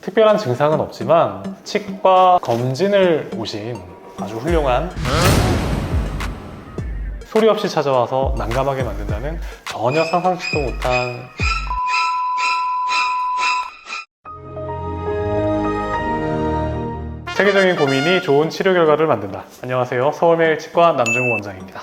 특별한 증상은 없지만 치과 검진을 오신 아주 훌륭한 소리 없이 찾아와서 난감하게 만든다는 전혀 상상치도 못한 세계적인 고민이 좋은 치료 결과를 만든다. 안녕하세요. 서울매일치과 남정우 원장입니다.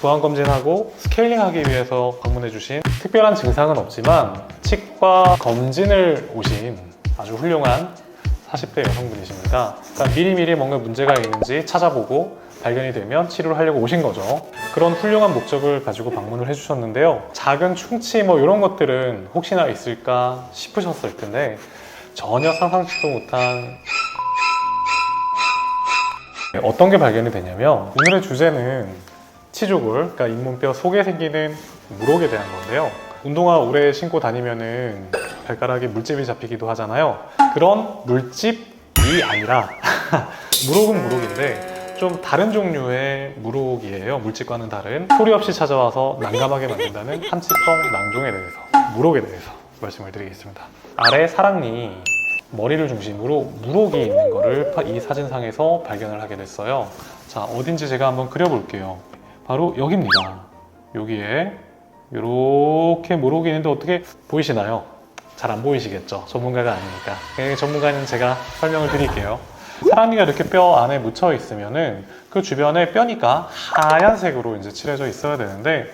구강검진하고 스케일링하기 위해서 방문해주신 특별한 증상은 없지만 치과 검진을 오신 아주 훌륭한 40대 여성분이십니다. 그러니까 미리미리 뭔가 문제가 있는지 찾아보고 발견이 되면 치료를 하려고 오신 거죠. 그런 훌륭한 목적을 가지고 방문을 해주셨는데요. 작은 충치 뭐 이런 것들은 혹시나 있을까 싶으셨을 텐데 전혀 상상치도 못한 어떤 게 발견이 되냐면 오늘의 주제는 치조골, 그러니까 잇몸뼈 속에 생기는 물혹에 대한 건데요. 운동화 오래 신고 다니면은 발가락에 물집이 잡히기도 하잖아요. 그런 물집이 아니라 물혹은 물혹인데 좀 다른 종류의 물혹이에요. 물집과는 다른 소리 없이 찾아와서 난감하게 만든다는 한치성 낭종에 대해서, 물혹에 대해서 말씀을 드리겠습니다. 아래 사랑니, 머리를 중심으로 물혹이 있는 거를 이 사진상에서 발견을 하게 됐어요. 자, 어딘지 제가 한번 그려볼게요. 바로 여기입니다. 여기에 이렇게 물혹이 있는데 어떻게 보이시나요? 잘 안 보이시겠죠? 전문가가 아니니까. 전문가는 제가 설명을 드릴게요. 사랑니가 이렇게 뼈 안에 묻혀 있으면은 그 주변에 뼈니까 하얀색으로 이제 칠해져 있어야 되는데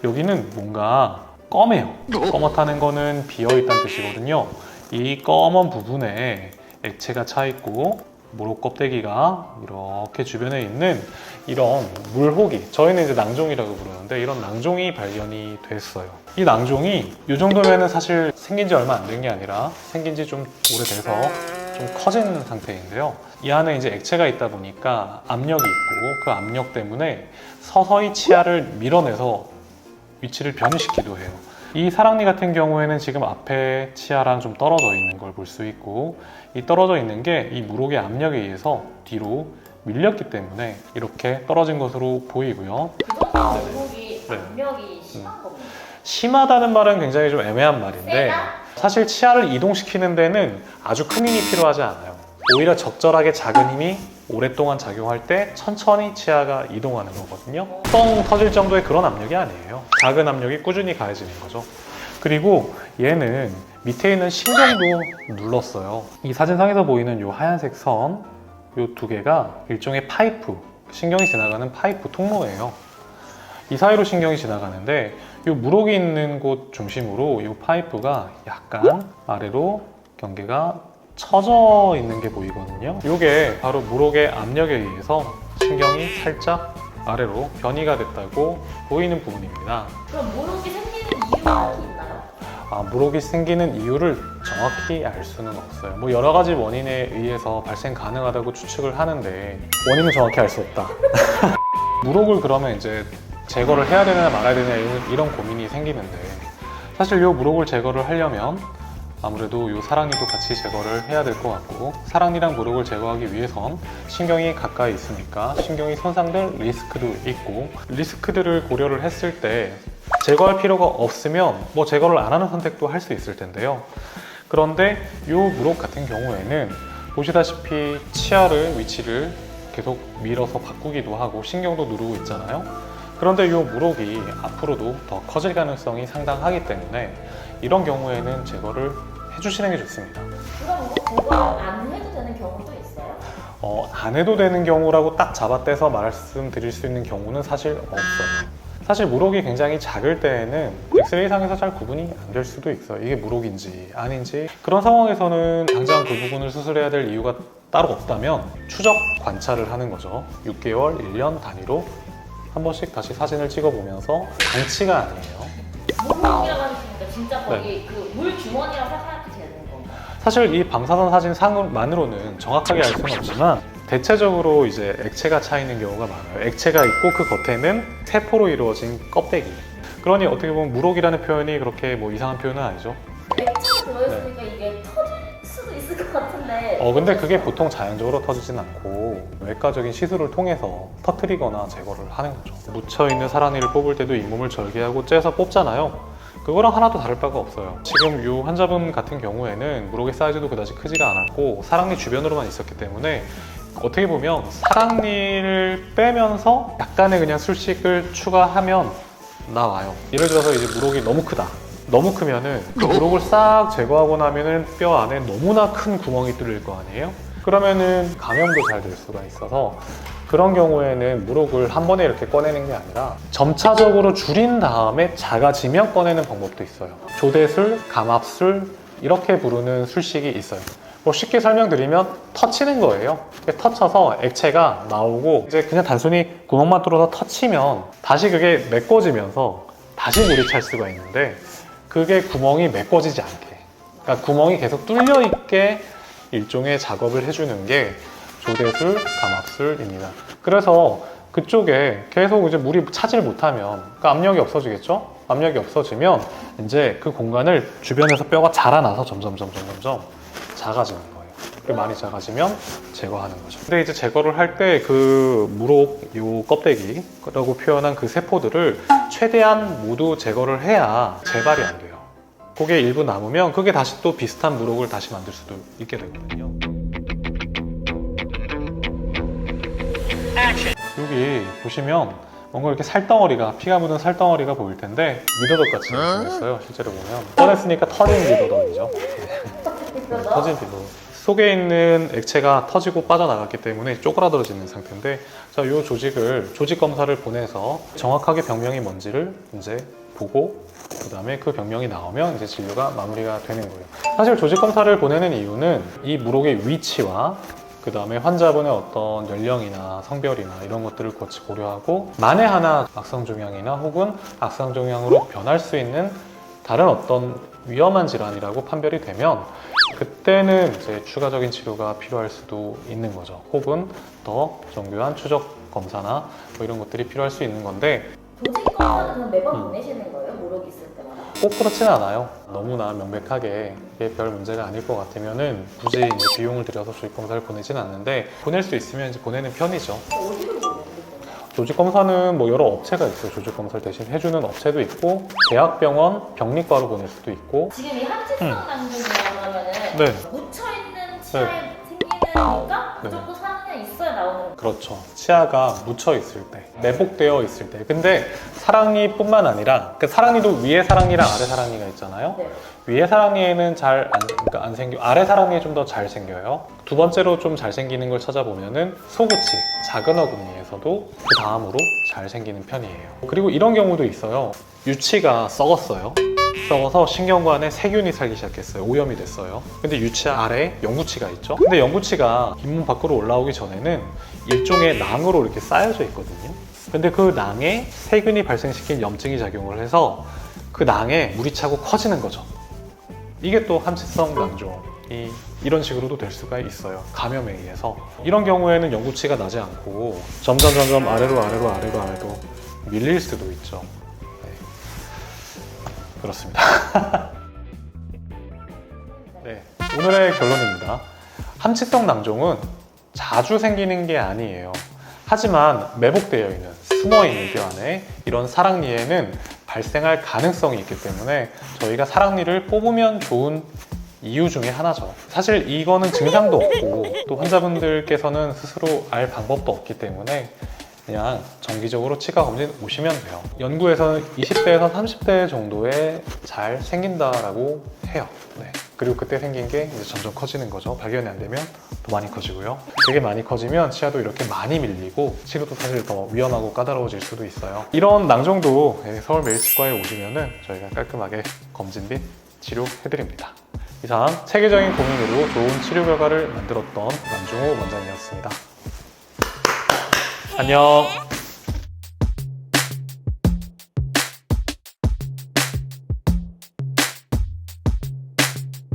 여기는 뭔가 검해요. 검었다는 거는 비어있다는 뜻이거든요. 이 검은 부분에 액체가 차 있고 물혹 껍데기가 이렇게 주변에 있는 이런 물혹이, 저희는 이제 낭종이라고 부르는데 이런 낭종이 발견이 됐어요. 이 낭종이 이 정도면은 사실 생긴 지 얼마 안 된 게 아니라 생긴 지 좀 오래돼서 좀 커진 상태인데요. 이 안에 이제 액체가 있다 보니까 압력이 있고 그 압력 때문에 서서히 치아를 밀어내서 위치를 변이시키기도 해요. 이 사랑니 같은 경우에는 지금 앞에 치아랑 좀 떨어져 있는 걸 볼 수 있고, 이 떨어져 있는 게 이 물혹의 압력에 의해서 뒤로 밀렸기 때문에 이렇게 떨어진 것으로 보이고요. 그동안 물혹이 압력이 심한 겁니다. 심하다는 말은 굉장히 좀 애매한 말인데 사실 치아를 이동시키는 데는 아주 큰 힘이 필요하지 않아요. 오히려 적절하게 작은 힘이 오랫동안 작용할 때 천천히 치아가 이동하는 거거든요. 뻥 터질 정도의 그런 압력이 아니에요. 작은 압력이 꾸준히 가해지는 거죠. 그리고 얘는 밑에 있는 신경도 눌렀어요. 이 사진상에서 보이는 이 하얀색 선, 이 두 개가 일종의 파이프, 신경이 지나가는 파이프 통로예요. 이 사이로 신경이 지나가는데 이 물혹이 있는 곳 중심으로 이 파이프가 약간 아래로 경계가 처져 있는 게 보이거든요. 이게 바로 물혹의 압력에 의해서 신경이 살짝 아래로 변이가 됐다고 보이는 부분입니다. 그럼 물혹이 생기는 이유가 있나요? 물혹이 생기는 이유를 정확히 알 수는 없어요. 뭐 여러 가지 원인에 의해서 발생 가능하다고 추측을 하는데 원인은 정확히 알 수 없다. 물혹을 그러면 이제 제거를 해야 되나 말아야 되냐 이런 고민이 생기는데 사실 이 물혹을 제거를 하려면 아무래도 이 사랑니도 같이 제거를 해야 될 것 같고, 사랑니랑 물혹을 제거하기 위해선 신경이 가까이 있으니까 신경이 손상될 리스크도 있고, 리스크들을 고려를 했을 때 제거할 필요가 없으면 뭐 제거를 안 하는 선택도 할 수 있을 텐데요. 그런데 이 물혹 같은 경우에는 보시다시피 치아를 위치를 계속 밀어서 바꾸기도 하고 신경도 누르고 있잖아요. 그런데 이 물혹이 앞으로도 더 커질 가능성이 상당하기 때문에 이런 경우에는 제거를 해주시는 게 좋습니다. 그럼 제거 안 해도 되는 경우도 있어요? 안 해도 되는 경우라고 딱 잡아떼서 말씀드릴 수 있는 경우는 사실 없어요. 사실 물혹이 굉장히 작을 때에는 엑스레이상에서 잘 구분이 안 될 수도 있어요. 이게 물혹인지 아닌지. 그런 상황에서는 당장 그 부분을 수술해야 될 이유가 따로 없다면 추적 관찰을 하는 거죠. 6개월, 1년 단위로 한 번씩 다시 사진을 찍어보면서 방치가 아니에요. 물혹이라고 하셨으니까 진짜 거기 그 물 주머니라고 생각해도 되는 건가요? 사실 이 방사선 사진 상만으로는 정확하게 알 수는 없지만 대체적으로 이제 액체가 차 있는 경우가 많아요. 액체가 있고 그 겉에는 세포로 이루어진 껍데기. 그러니 어떻게 보면 물혹이라는 표현이 그렇게 뭐 이상한 표현은 아니죠. 액체가 들어있으니까 이게 터질 수도 있을 것 같은데. 근데 그게 보통 자연적으로 터지진 않고 외과적인 시술을 통해서 터뜨리거나 제거를 하는 거죠. 묻혀있는 사랑니를 뽑을 때도 잇몸을 절개하고 째서 뽑잖아요. 그거랑 하나도 다를 바가 없어요. 지금 이 환자분 같은 경우에는 무록의 사이즈도 그다지 크지가 않았고 사랑니 주변으로만 있었기 때문에 어떻게 보면 사랑니를 빼면서 약간의 그냥 술식을 추가하면 나와요. 예를 들어서 이제 무록이 너무 크다. 너무 크면은 그 무록을 싹 제거하고 나면은 뼈 안에 너무나 큰 구멍이 뚫릴 거 아니에요? 그러면은 감염도 잘 될 수가 있어서 그런 경우에는 무록을 한 번에 이렇게 꺼내는 게 아니라 점차적으로 줄인 다음에 작아지면 꺼내는 방법도 있어요. 조대술, 감압술 이렇게 부르는 술식이 있어요. 뭐 쉽게 설명드리면 터치는 거예요. 터쳐서 액체가 나오고 이제 그냥 단순히 구멍만 뚫어서 터치면 다시 그게 메꿔지면서 다시 물이 찰 수가 있는데 그게 구멍이 메꿔지지 않게, 그러니까 구멍이 계속 뚫려 있게 일종의 작업을 해주는 게 조대술, 감압술입니다. 그래서 그쪽에 계속 이제 물이 차질 못하면 그러니까 압력이 없어지겠죠? 압력이 없어지면 이제 그 공간을 주변에서 뼈가 자라나서 점점 작아지는 거예요. 그게 많이 작아지면 제거하는 거죠. 근데 이제 제거를 할 때 그 무록 요 껍데기라고 표현한 그 세포들을 최대한 모두 제거를 해야 재발이 안 돼요. 그게 일부 남으면 그게 다시 또 비슷한 무록을 다시 만들 수도 있게 되거든요. 여기 보시면 뭔가 이렇게 살덩어리가, 피가 묻은 살덩어리가 보일 텐데 미더덕 같이 생겼어요. 실제로 보면 꺼냈으니까 터진 미더덕이죠. 터진 비도 속에 있는 액체가 터지고 빠져나갔기 때문에 쪼그라들어지는 상태인데, 자, 이 조직을 조직 검사를 보내서 정확하게 병명이 뭔지를 이제 보고 그 다음에 그 병명이 나오면 이제 진료가 마무리가 되는 거예요. 사실 조직 검사를 보내는 이유는 이 무록의 위치와 그 다음에 환자분의 어떤 연령이나 성별이나 이런 것들을 고려하고 만에 하나 악성종양이나 혹은 악성종양으로 변할 수 있는 다른 어떤 위험한 질환이라고 판별이 되면 그때는 이제 추가적인 치료가 필요할 수도 있는 거죠. 혹은 더 정교한 추적 검사나 뭐 이런 것들이 필요할 수 있는 건데 조직 검사는 매번 보내시는 거예요? 무록 있을 때마다? 꼭 그렇지는 않아요. 너무나 명백하게 이게 별 문제가 아닐 것 같으면은 굳이 이제 비용을 들여서 조직 검사를 보내지는 않는데 보낼 수 있으면 이제 보내는 편이죠. 어디로 보내요? 조직 검사는 뭐 여러 업체가 있어요. 조직 검사를 대신 해주는 업체도 있고 대학병원 병리과로 보낼 수도 있고. 지금 이 합치성 난중이라 그러면은 네. 묻혀있는 치아에 생기니까 무조건 사랑니가 있어야 나오는 거예요. 그렇죠. 치아가 묻혀 있을 때, 매복되어 있을 때. 근데 사랑니뿐만 아니라 그 사랑니도 위에 사랑니랑 아래 사랑니가 있잖아요. 네. 위에 사랑니에는 잘 안 생겨, 아래 사랑니에 좀 더 잘 생겨요. 두 번째로 좀 잘 생기는 걸 찾아보면은 소구치, 작은 어금니에서도 그 다음으로 잘 생기는 편이에요. 그리고 이런 경우도 있어요. 유치가 썩었어요. 썩어서 신경관에 세균이 살기 시작했어요. 오염이 됐어요. 근데 유치 아래에 영구치가 있죠. 근데 영구치가 잇몸 밖으로 올라오기 전에는 일종의 낭으로 이렇게 쌓여져 있거든요. 근데 그 낭에 세균이 발생시킨 염증이 작용을 해서 그 낭에 물이 차고 커지는 거죠. 이게 또 함치성 낭종이 이런 식으로도 될 수가 있어요. 감염에 의해서. 이런 경우에는 영구치가 나지 않고 점점 아래로 밀릴 수도 있죠. 네. 그렇습니다. 네, 오늘의 결론입니다. 함치성 낭종은 자주 생기는 게 아니에요. 하지만 매복되어 있는, 숨어 있는 뼈 안에 이런 사랑니에는 발생할 가능성이 있기 때문에 저희가 사랑니를 뽑으면 좋은 이유 중에 하나죠. 사실 이거는 증상도 없고 또 환자분들께서는 스스로 알 방법도 없기 때문에 그냥 정기적으로 치과 검진 오시면 돼요. 연구에서는 20대에서 30대 정도에 잘 생긴다라고 해요. 네. 그리고 그때 생긴 게 이제 점점 커지는 거죠. 발견이 안 되면 더 많이 커지고요. 되게 많이 커지면 치아도 이렇게 많이 밀리고 치료도 사실 더 위험하고 까다로워질 수도 있어요. 이런 낭종도 서울 매일치과에 오시면은 저희가 깔끔하게 검진 및 치료해드립니다. 이상 체계적인 고민으로 좋은 치료 결과를 만들었던 남중호 원장이었습니다. 안녕.